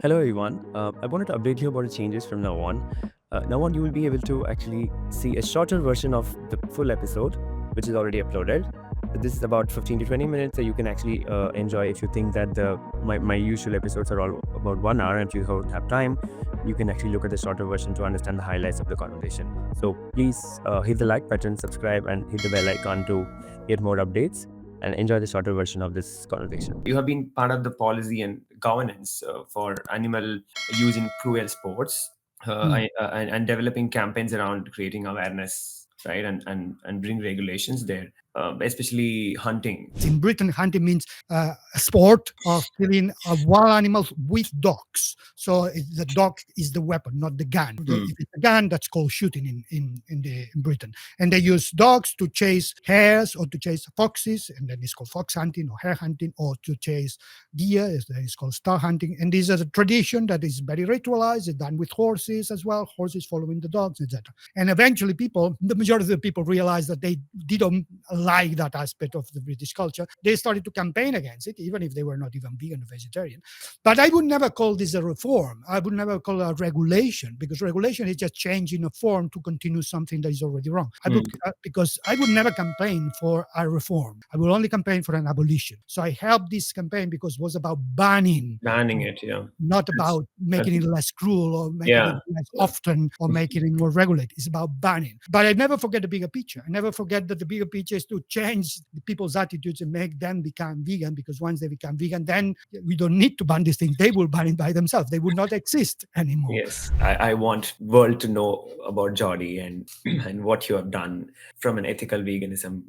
Hello, everyone. I wanted to update you about the changes from now on. Now on, you will be able to actually see a shorter version of the full episode, which is already uploaded. This is about 15 to 20 minutes, so you can actually enjoy. If you think that my usual episodes are all about 1 hour, and if you don't have time, you can actually look at the shorter version to understand the highlights of the conversation. So please hit the like button, subscribe, and hit the bell icon to get more updates and enjoy the shorter version of this conversation. You have been part of the policy and governance for animal use in cruel sports, and developing campaigns around creating awareness, right, and bring regulations there, especially hunting. In Britain, hunting means a sport of killing wild animals with dogs. So the dog is the weapon, not the gun. If it's a gun, that's called shooting in Britain. And they use dogs to chase hares or to chase foxes, and then it's called fox hunting or hare hunting, or to chase deer, it's called star hunting. And this is a tradition that is very ritualized. It's done with horses as well, horses following the dogs, etc. And eventually the majority of the people realized that they didn't like that aspect of the British culture. They started to campaign against it, even if they were not even vegan or vegetarian. But I would never call this a reform. I would never call it a regulation, because regulation is just changing a form to continue something that is already wrong. Because I would never campaign for a reform. I will only campaign for an abolition. So I helped this campaign because it was about banning It, yeah. not about making it less cruel or making Yeah. it less often or making it more regulated. It's about banning. But I never forget the bigger picture. I never forget that the bigger picture is to change the people's attitudes and make them become vegan, because once they become vegan, then we don't need to ban these things. They will ban it by themselves. They will not exist anymore. Yes, I want world to know about Jordi and and what you have done from an ethical veganism,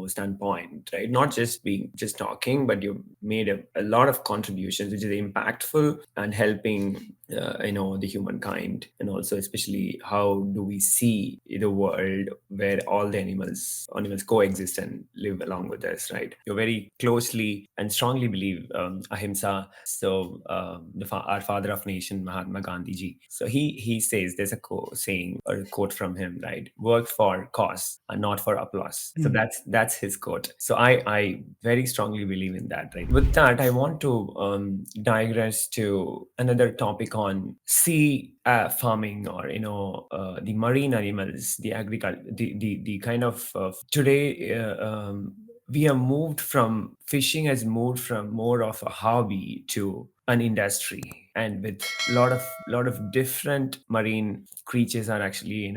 standpoint, right? Not just being just talking, but you've made a lot of contributions, which is impactful and helping the humankind, and also especially how do we see the world where all the animals coexist and live along with us, right? You very closely and strongly believe Ahimsa. So our father of nation, Mahatma Gandhi ji. So he says, there's a saying or a quote from him, right? Work for cause and not for applause. So that's his quote. So I very strongly believe in that, right? With that, I want to digress to another topic on sea farming, or the marine animals, the agriculture, the kind of today. We have moved from fishing, has moved from more of a hobby to an industry, and with lot of different marine creatures are actually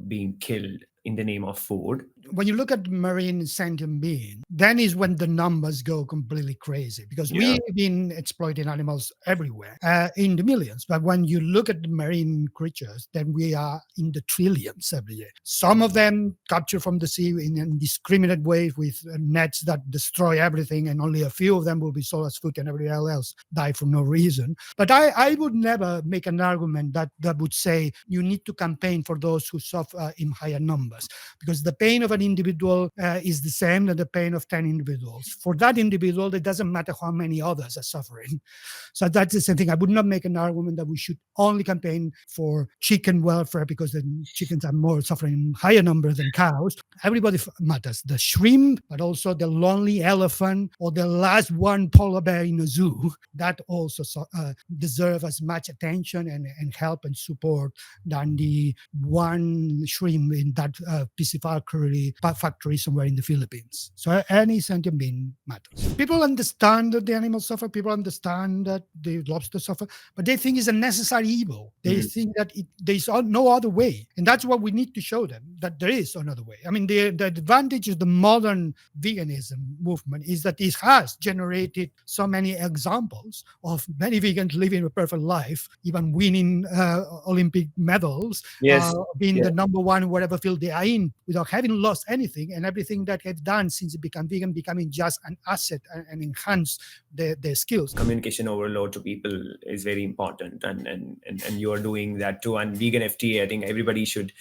being killed in the name of food. When you look at marine sentient being, then is when the numbers go completely crazy, because Yeah. we've been exploiting animals everywhere in the millions. But when you look at the marine creatures, then we are in the trillions every year. Some of them captured from the sea in indiscriminate ways with nets that destroy everything, and only a few of them will be sold as food, and everybody else die for no reason. But I would never make an argument that would say you need to campaign for those who suffer in higher numbers, because the pain of an individual is the same as the pain of 10 individuals. For that individual, it doesn't matter how many others are suffering. So that's the same thing. I would not make an argument that we should only campaign for chicken welfare, because the chickens are more suffering in higher numbers than cows. Everybody matters. The shrimp, but also the lonely elephant or the last one polar bear in a zoo, that also deserve as much attention and help and support than the one shrimp in that pisciculture factory somewhere in the Philippines. So any sentient being matters. People understand that the animals suffer. People understand that the lobsters suffer, but they think it's a necessary evil. They think that there's no other way. And that's what we need to show them, that there is another way. I mean, the advantage of the modern veganism movement is that it has generated so many examples of many vegans living a perfect life, even winning Olympic medals, Yes. being the number one in whatever field they are in, without having lost anything, and everything that they've done since they become vegan becoming just an asset and enhance their skills. Communication overload to people is very important, and you are doing that too. And vegan FTA, I think everybody should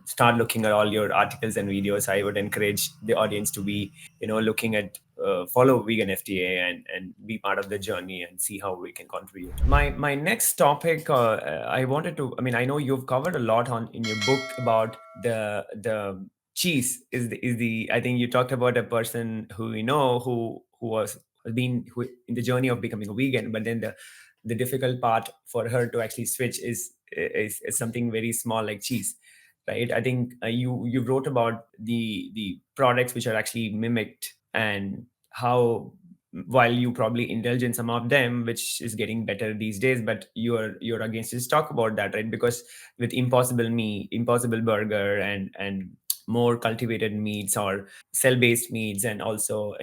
start looking at all your articles and videos. I would encourage the audience to be looking at follow vegan FTA and be part of the journey and see how we can contribute. My next topic, I wanted to, I mean, I know you've covered a lot on in your book about the cheese is the I think you talked about a person who who been in the journey of becoming a vegan, but then the difficult part for her to actually switch is something very small like cheese, right? I think you wrote about the products which are actually mimicked, and how while you probably indulge in some of them, which is getting better these days, but you're against. Just talk about that, right? Because with Impossible Me, Impossible Burger, and more cultivated meats or cell-based meats, and also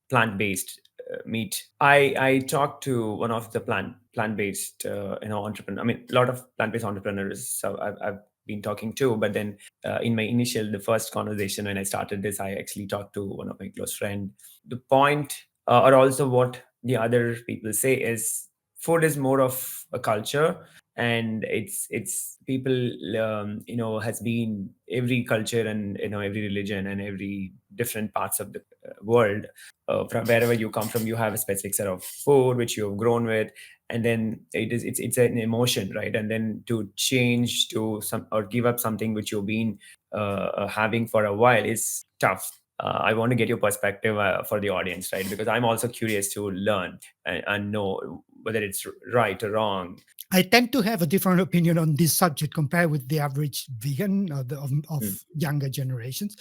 plant-based meat. I talked to one of the plant-based entrepreneur. I mean, a lot of plant-based entrepreneurs. So I've been talking to, but then in my initial, the first conversation when I started this, I actually talked to one of my close friend. The point, or also what the other people say, is food is more of a culture, and it's people, has been every culture, and every religion, and every different parts of the world, from wherever you come from, you have a specific set of food which you have grown with, and then it's an emotion, right? And then to change to some, or give up something which you've been having for a while, is tough. I want to get your perspective for the audience, right? Because I'm also curious to learn and know whether it's right or wrong. I tend to have a different opinion on this subject compared with the average vegan of Mm, younger generations,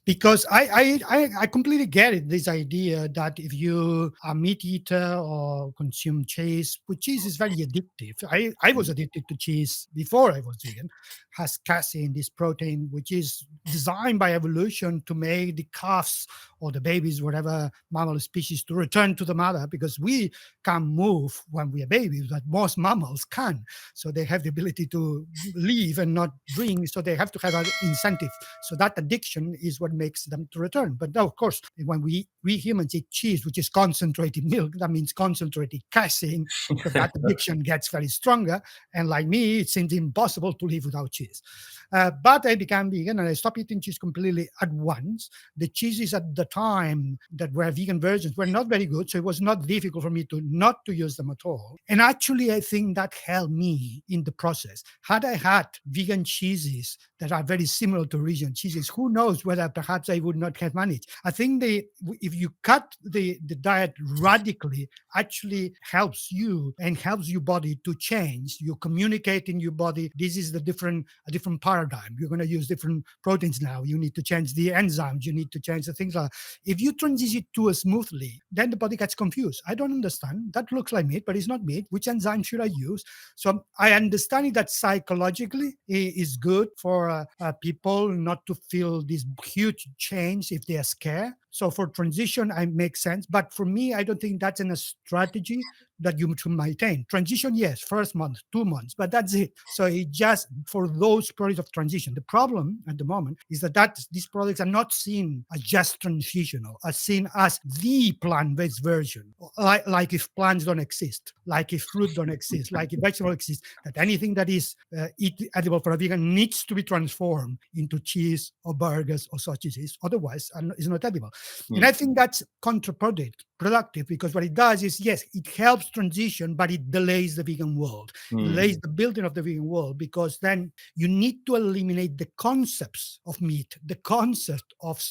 because I completely get it. This idea that if you are a meat eater or consume cheese, but cheese is very addictive. I was mm, addicted to cheese before I was vegan. Has casein, this protein, which is designed by evolution to make the calves or the babies, whatever mammal species, to return to the mother, because we can move when we are babies, but most mammals can. So they have the ability to live and not drink. So they have to have an incentive. So that addiction is what makes them to return. But now, of course, when we humans eat cheese, which is concentrated milk, that means concentrated casein. So that addiction gets very stronger. And like me, it seems impossible to live without cheese. But I became vegan and I stopped eating cheese completely at once. The cheeses at the time that were vegan versions were not very good, so it was not difficult for me to not to use them at all. And actually, I think that helped me in the process. Had I had vegan cheeses that are very similar to original cheeses, who knows whether perhaps I would not have managed. I think if you cut the diet radically, actually helps you and helps your body to change. You communicate in your body. This is a different paradigm. You're going to use different proteins now. You need to change the enzymes. You need to change the things like that. If you transition to it smoothly, then the body gets confused. I don't understand. That looks like meat, but it's not meat. Which enzyme should I use? So I understand that psychologically it is good for people not to feel this huge change if they are scared. So for transition, I make sense. But for me, I don't think that's in a strategy that you should maintain. Transition, yes, first month, 2 months, but that's it. So it just for those periods of transition. The problem at the moment is that these products are not seen as just transitional, are seen as the plant-based version. Like if plants don't exist, like if fruit don't exist, like if vegetable exists, that anything that is edible for a vegan needs to be transformed into cheese or burgers or sausages. Otherwise, it's not edible. And mm, I think that's counterproductive because what it does is, yes, it helps transition, but it delays the vegan world. It delays mm, the building of the vegan world because then you need to eliminate the concepts of meat, the concept of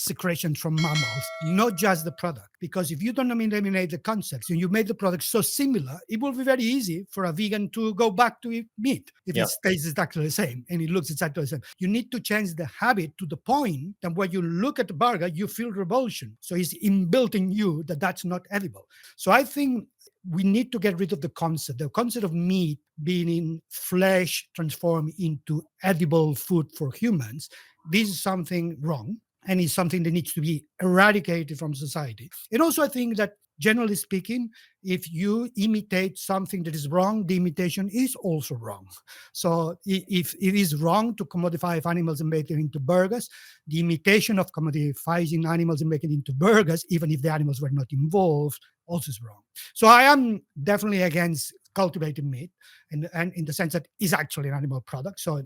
secretions from mammals, not just the product. Because if you don't eliminate the concepts and you make the product so similar, it will be very easy for a vegan to go back to eat meat if yeah. it tastes exactly the same and it looks exactly the same. You need to change the habit to the point that when you look at the burger, you feel revulsion. So it's inbuilt in you that that's not edible. So I think we need to get rid of the concept of meat being in flesh transformed into edible food for humans. This is something wrong and is something that needs to be eradicated from society. And also, I think that generally speaking, if you imitate something that is wrong, the imitation is also wrong. So if it is wrong to commodify animals and make them into burgers, the imitation of commodifying animals and making it into burgers, even if the animals were not involved, also is wrong. So I am definitely against cultivated meat, and in the sense that it's actually an animal product. So,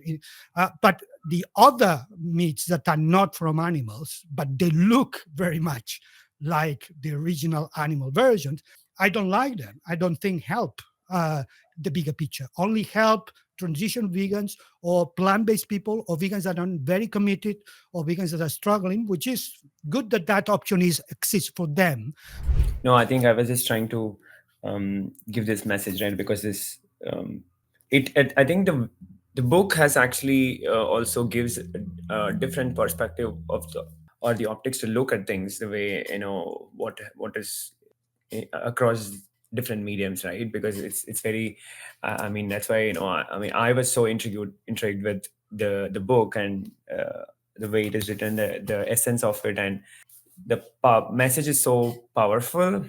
but the other meats that are not from animals, but they look very much like the original animal versions, I don't like them. I don't think help the bigger picture. Only help transition vegans or plant-based people or vegans that are very committed or vegans that are struggling, which is good that that option is exists for them. No, I think I was just trying to give this message, right? Because this, I think the book has actually also gives a different perspective of the or the optics to look at things, the way what is across different mediums, right? Because it's very, I mean, that's why I mean, I was so intrigued with the book and the way it is written, the essence of it, and the message is so powerful.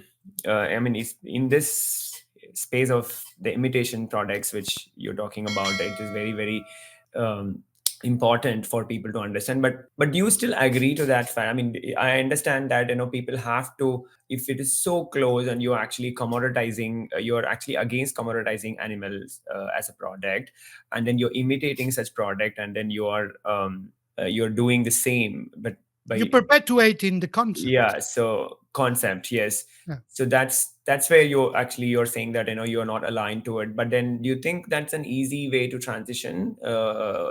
I mean, it's in this space of the imitation products which you're talking about, it is very, very um, important for people to understand. But do you still agree to that fact? I mean, I understand that people have to, if it is so close and you're actually commoditizing, you're actually against commoditizing animals as a product, and then you're imitating such product, and then you're doing the same, but You by perpetuate in the concept. yeah, so concept, yes. Yeah. So that's where you're saying that you're not aligned to it. But then do you think that's an easy way to transition?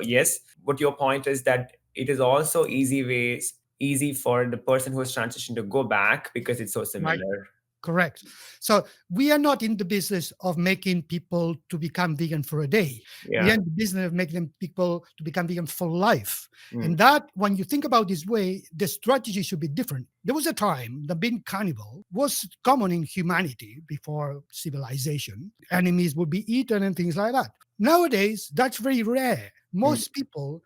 Yes. What your point is that it is also easy for the person who is transitioned to go back because it's so Right. similar. Correct. So we are not in the business of making people to become vegan for a day. We are Yeah. in the business of making people to become vegan for life. Mm. And that, when you think about this way, the strategy should be different. There was a time that being cannibal was common in humanity before civilization. Enemies would be eaten and things like that. Nowadays, that's very rare. Mm. Most people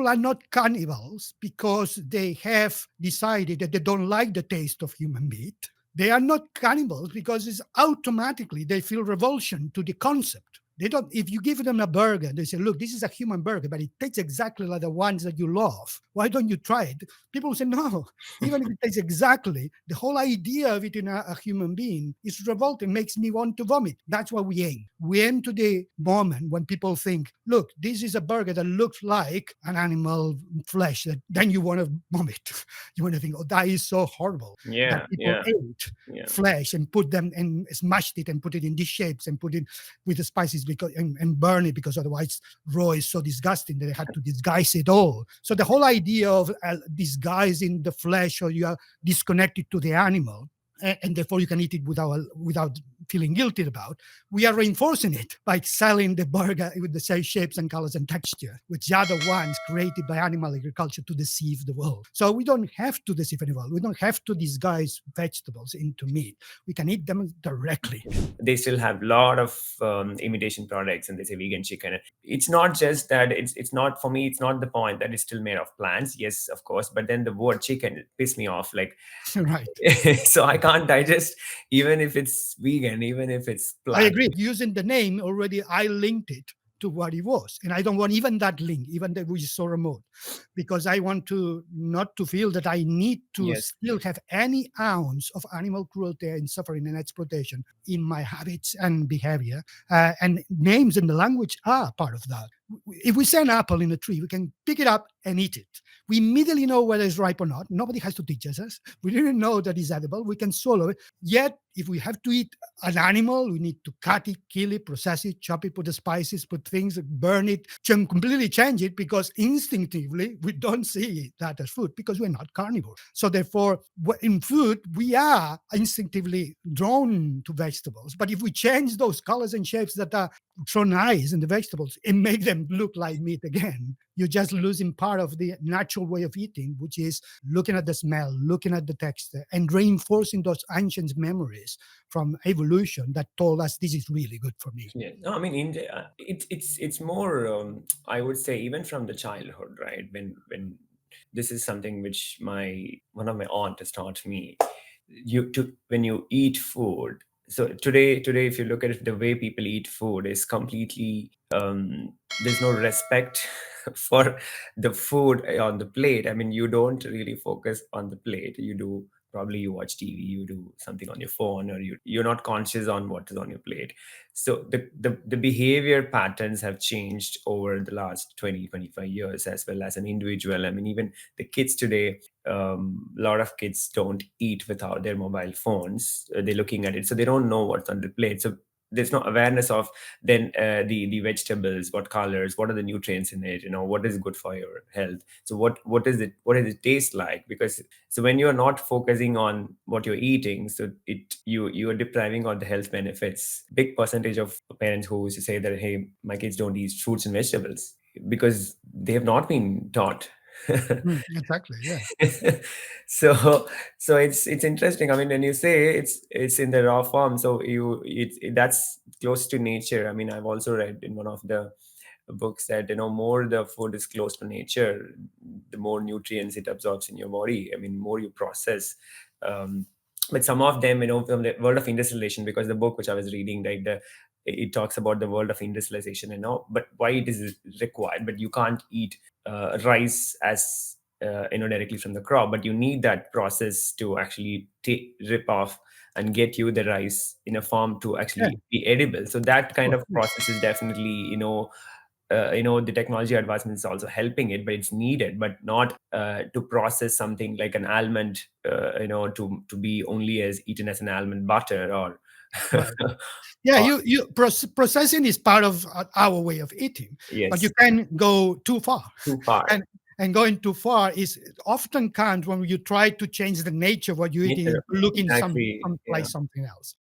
are not cannibals because they have decided that they don't like the taste of human meat. They are not cannibals because it's automatically they feel revulsion to the concept. They don't. If you give them a burger, they say, "Look, this is a human burger, but it tastes exactly like the ones that you love. Why don't you try it?" People say, "No." Even if it tastes exactly, the whole idea of eating a human being is revolting. Makes me want to vomit. That's what we aim. We aim to the moment when people think, "Look, this is a burger that looks like an animal flesh." That then you want to vomit. You want to think, "Oh, that is so horrible that Yeah, people yeah, ate yeah. flesh and put them and smashed it and put it in these shapes and put it with the spices because and burn it because otherwise raw is so disgusting that they had to disguise it all." So the whole idea of disguising the flesh, or you are disconnected to the animal, and therefore you can eat it without feeling guilty about. We are reinforcing it by selling the burger with the same shapes and colors and texture, which are the ones created by animal agriculture to deceive the world. So we don't have to deceive anyone. We don't have to disguise vegetables into meat. We can eat them directly. They still have a lot of imitation products, and they say vegan chicken. It's not just that, it's not, for me, it's not the point that it's still made of plants, yes, of course, but then the word chicken pissed me off, like Right. so I can't digest, even if it's vegan, even if it's I plant. agree. Using the name already, I linked it to what it was. And I don't want even that link, even that which is so remote, because I want to not to feel that I need to Yes. still have any ounce of animal cruelty and suffering and exploitation in my habits and behavior. And names in the language are part of that. If we see an apple in a tree, we can pick it up and eat it. We immediately know whether it's ripe or not. Nobody has to teach us. We didn't know that it's edible. We can swallow it. Yet, if we have to eat an animal, we need to cut it, kill it, process it, chop it, put the spices, put things, burn it, completely change it, because instinctively we don't see that as food because we're not carnivore. So therefore, in food, we are instinctively drawn to vegetables. But if we change those colors and shapes that are so nice in the vegetables and make them look like meat again, you're just losing part of the natural way of eating, which is looking at the smell, looking at the texture, and reinforcing those ancient memories from evolution that told us this is really good for me. Yeah, no, I mean, it's more. I would say even from the childhood, right? When this is something which my one of my aunt has taught me. When you eat food. So today, if you look at it, the way people eat food is completely. There's no respect for the food on the plate. I mean, you don't really focus on the plate. You do, probably you watch TV, you do something on your phone, or you're not conscious on what is on your plate. So the behavior patterns have changed over the last 20-25 years, as well as an individual. I mean, even the kids today, a lot of kids don't eat without their mobile phones. They're looking at it, so they don't know what's on the plate. So there's no awareness of then the vegetables, what colors, what are the nutrients in it, what is good for your health. So what does it taste like? Because so when you're not focusing on what you're eating, so you are depriving of the health benefits. Big percentage of parents who used to say that, hey, my kids don't eat fruits and vegetables because they have not been taught. Exactly. Yeah. so so it's interesting. I mean, when you say it's in the raw form, so that's close to nature. I mean, I've also read in one of the books that more the food is close to nature, the more nutrients it absorbs in your body. I mean, more you process. um, but some of them, from the world of industrialization, because the book which I was reading, right, it talks about the world of industrialization, but why it is required. But you can't eat rice as directly from the crop, but you need that process to actually rip off and get you the rice in a form to Yeah. actually be edible. So that kind Sure. of process is definitely, the technology advancement is also helping it, but it's needed, but not to process something like an almond, to be only as eaten as an almond butter or Right. Yeah, or processing is part of our way of eating, but you yes, can go too far, too far. and going too far is often comes when you try to change the nature of what you're eating, Nature, into looking exactly. some like Yeah. something else.